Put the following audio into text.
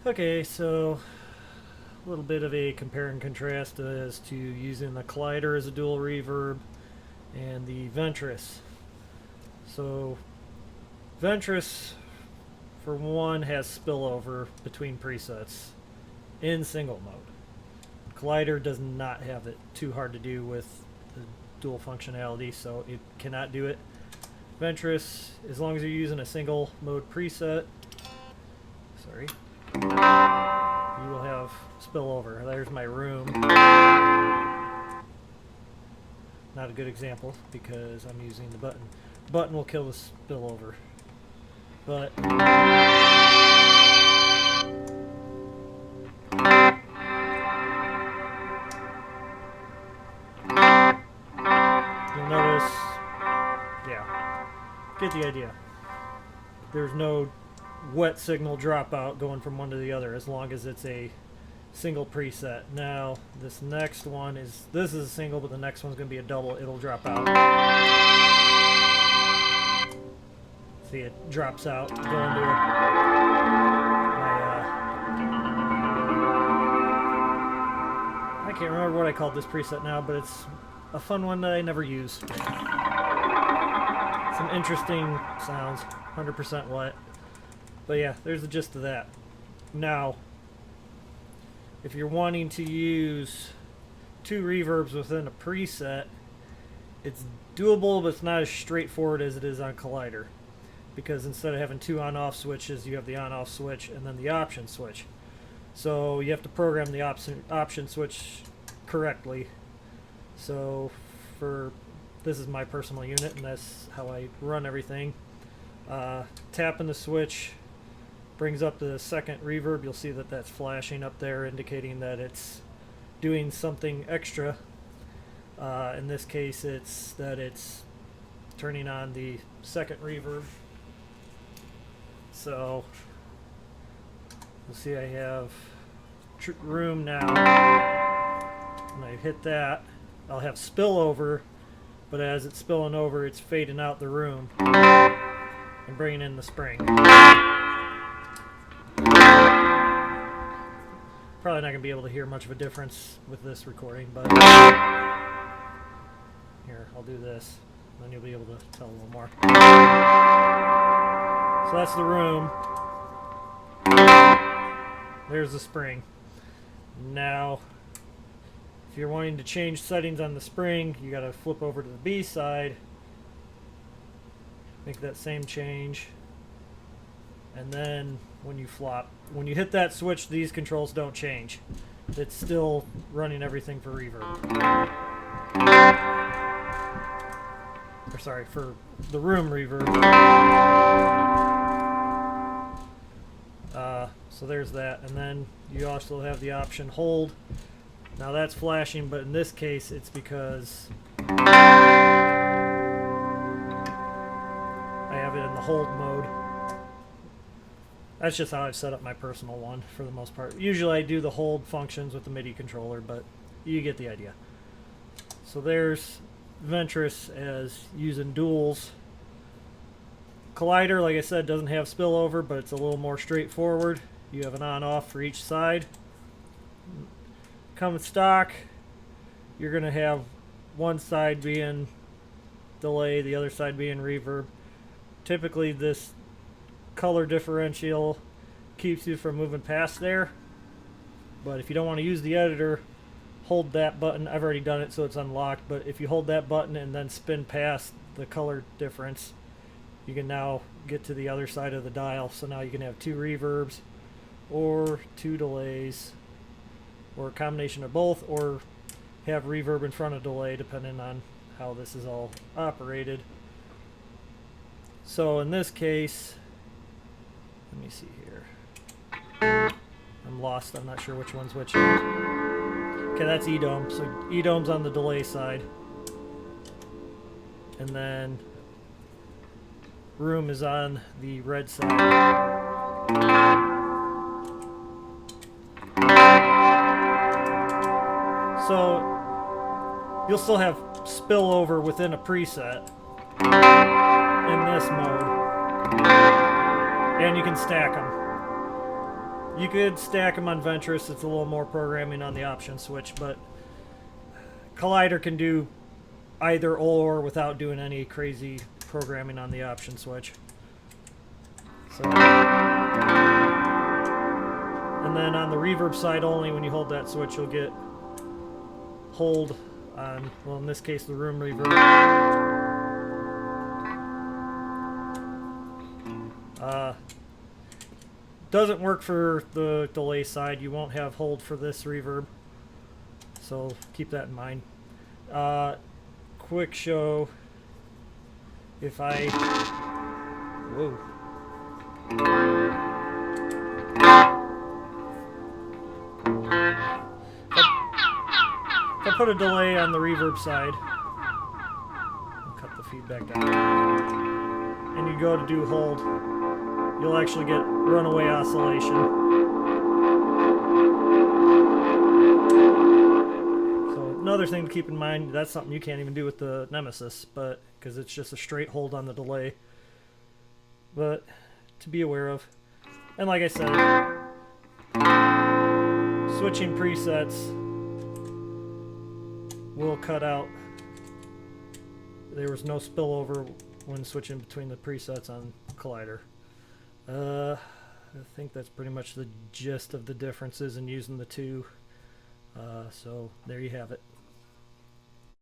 Okay, so a little bit of a compare and contrast as to using the Collider as a dual reverb and the Ventris. So Ventris, for one, has spillover between presets in single mode. Collider does not have it. Too hard to do with the dual functionality, so it cannot do it. Ventris, as long as you're using a single mode preset, sorry, you will have spillover. There's my room. Not a good example because I'm using the button. Button will kill the spillover. But you'll notice, yeah, get the idea. There's no wet signal dropout going from one to the other as long as it's a single preset. Now this next one this is a single, but the next one's going to be a double. It'll drop out. See, it drops out going to I can't remember what I called this preset now, but it's a fun one that I never use. Some interesting sounds, 100% wet. But yeah, there's the gist of that. Now, if you're wanting to use two reverbs within a preset, it's doable, but it's not as straightforward as it is on Collider. Because instead of having two on-off switches, you have the on-off switch and then the option switch. So you have to program the option switch correctly. So this is my personal unit, and that's how I run everything. Tapping the switch brings up the second reverb. You'll see that that's flashing up there, indicating that it's doing something extra. In this case, it's turning on the second reverb. So you'll see I have room now. When I hit that, I'll have spillover, but as it's spilling over, it's fading out the room and bringing in the spring. Probably not going to be able to hear much of a difference with this recording, but here, I'll do this, then you'll be able to tell a little more. So that's the room. There's the spring. Now, if you're wanting to change settings on the spring, you got to flip over to the B side, make that same change, and then when you hit that switch, these controls don't change. It's still running everything for reverb. Or sorry, for the room reverb. So there's that, and then you also have the option hold. Now that's flashing, but in this case it's because I have it in the hold mode. That's just how I've set up my personal one for the most part. Usually I do the hold functions with the MIDI controller, but you get the idea. So there's Ventris as using duals. Collider, like I said, doesn't have spillover, but it's a little more straightforward. You have an on-off for each side. Coming stock, you're going to have one side being delay, the other side being reverb. Typically this color differential keeps you from moving past there, but if you don't want to use the editor, hold that button. I've already done it, so it's unlocked, but if you hold that button and then spin past the color difference, you can now get to the other side of the dial. So now you can have two reverbs or two delays, or a combination of both, or have reverb in front of delay, depending on how this is all operated. So in this case, let me see here. I'm lost. I'm not sure which one's which. Okay, that's E-dome. So E-dome's on the delay side. And then room is on the red side. So you'll still have spillover within a preset in this mode, and you can stack them. You could stack them on Ventris. It's a little more programming on the option switch, but Collider can do either or without doing any crazy programming on the option switch. So, and then on the reverb side only, when you hold that switch, you'll get hold on, well, in this case, the room reverb. Doesn't work for the delay side. You won't have hold for this reverb, so keep that in mind. Quick show. If I, whoa. If I put a delay on the reverb side, I'll cut the feedback down, and you go to do hold, you'll actually get runaway oscillation. So another thing to keep in mind, that's something you can't even do with the Nemesis, but because it's just a straight hold on the delay. But to be aware of. And like I said, switching presets will cut out. There was no spillover when switching between the presets on Collider. I think that's pretty much the gist of the differences in using the two. So there you have it.